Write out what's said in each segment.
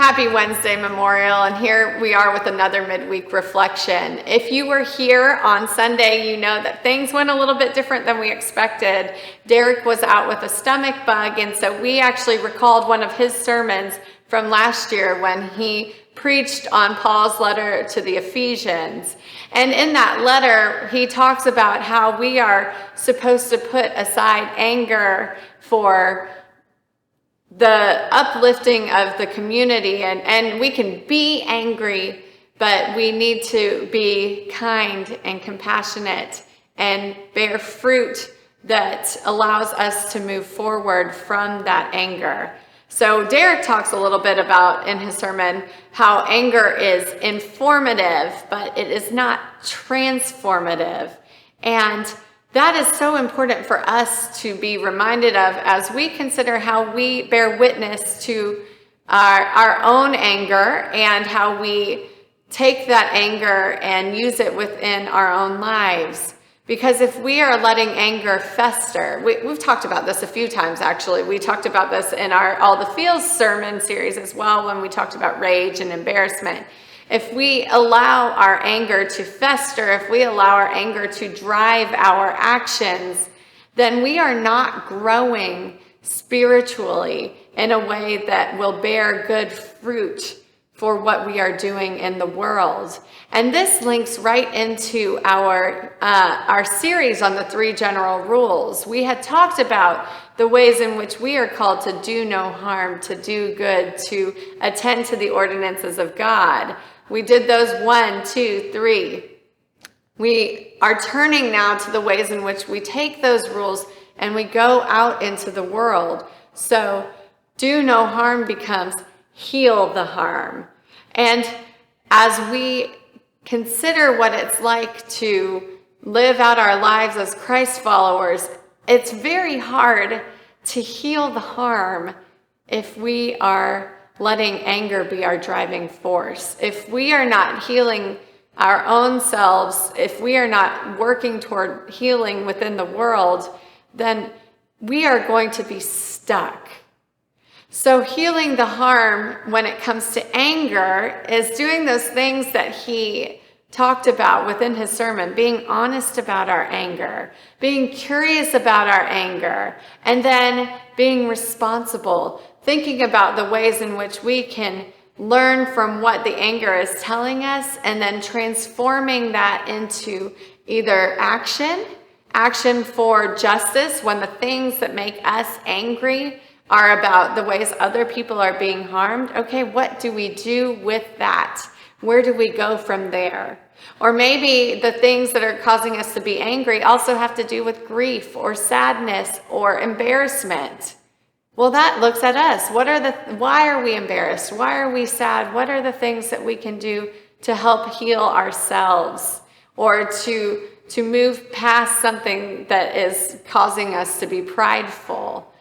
Happy Wednesday Memorial, and here we are with another midweek reflection. If you were here on Sunday, you know that things went a little bit different than we expected. Derrick was out with a stomach bug, and so we actually recalled one of his sermons from last year when he preached on Paul's letter to the Ephesians. And in that letter, he talks about how we are supposed to put aside anger for the uplifting of the community, and we can be angry, but we need to be kind and compassionate and bear fruit that allows us to move forward from that anger. So Derrick talks a little bit about in his sermon how anger is informative, but it is not transformative. And that is so important for us to be reminded of as we consider how we bear witness to our own anger and how we take that anger and use it within our own lives. Because if we are letting anger fester, we've talked about this a few times actually. We talked about this in our All the Feels sermon series as well when we talked about rage and embarrassment. If we allow our anger to fester, if we allow our anger to drive our actions, then we are not growing spiritually in a way that will bear good fruit for what we are doing in the world. And this links right into our series on the 3 general rules. We had talked about the ways in which we are called to do no harm, to do good, to attend to the ordinances of God. We did those 1, 2, 3. We are turning now to the ways in which we take those rules and we go out into the world. So do no harm becomes heal the harm. And as we consider what it's like to live out our lives as Christ followers, it's very hard to heal the harm if we are letting anger be our driving force. If we are not healing our own selves, if we are not working toward healing within the world, then we are going to be stuck. So healing the harm when it comes to anger is doing those things that he talked about within his sermon, being honest about our anger, being curious about our anger, and then being responsible, thinking about the ways in which we can learn from what the anger is telling us and then transforming that into either action for justice when the things that make us angry are about the ways other people are being harmed. Okay, what do we do with that? Where do we go from there? Or maybe the things that are causing us to be angry also have to do with grief or sadness or embarrassment. Well, that looks at us. Why are we embarrassed? Why are we sad? What are the things that we can do to help heal ourselves or to move past something that is causing us to be prideful?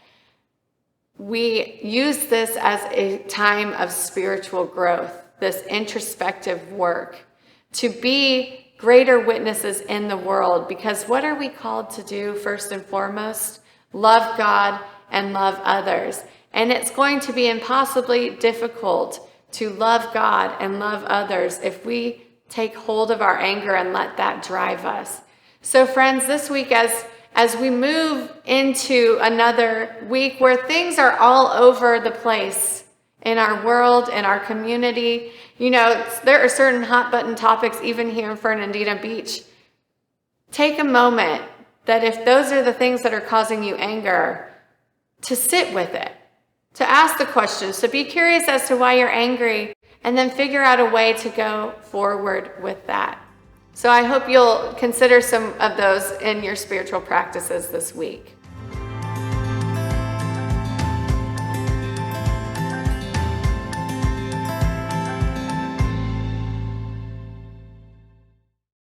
We use this as a time of spiritual growth, this introspective work, to be greater witnesses in the world. Because what are we called to do first and foremost? Love God and love others. And it's going to be impossibly difficult to love God and love others if we take hold of our anger and let that drive us. So friends, this week as we move into another week where things are all over the place in our world, in our community, you know, there are certain hot button topics even here in Fernandina Beach. Take a moment that if those are the things that are causing you anger, to sit with it, to ask the questions, to be curious as to why you're angry, and then figure out a way to go forward with that. So I hope you'll consider some of those in your spiritual practices this week.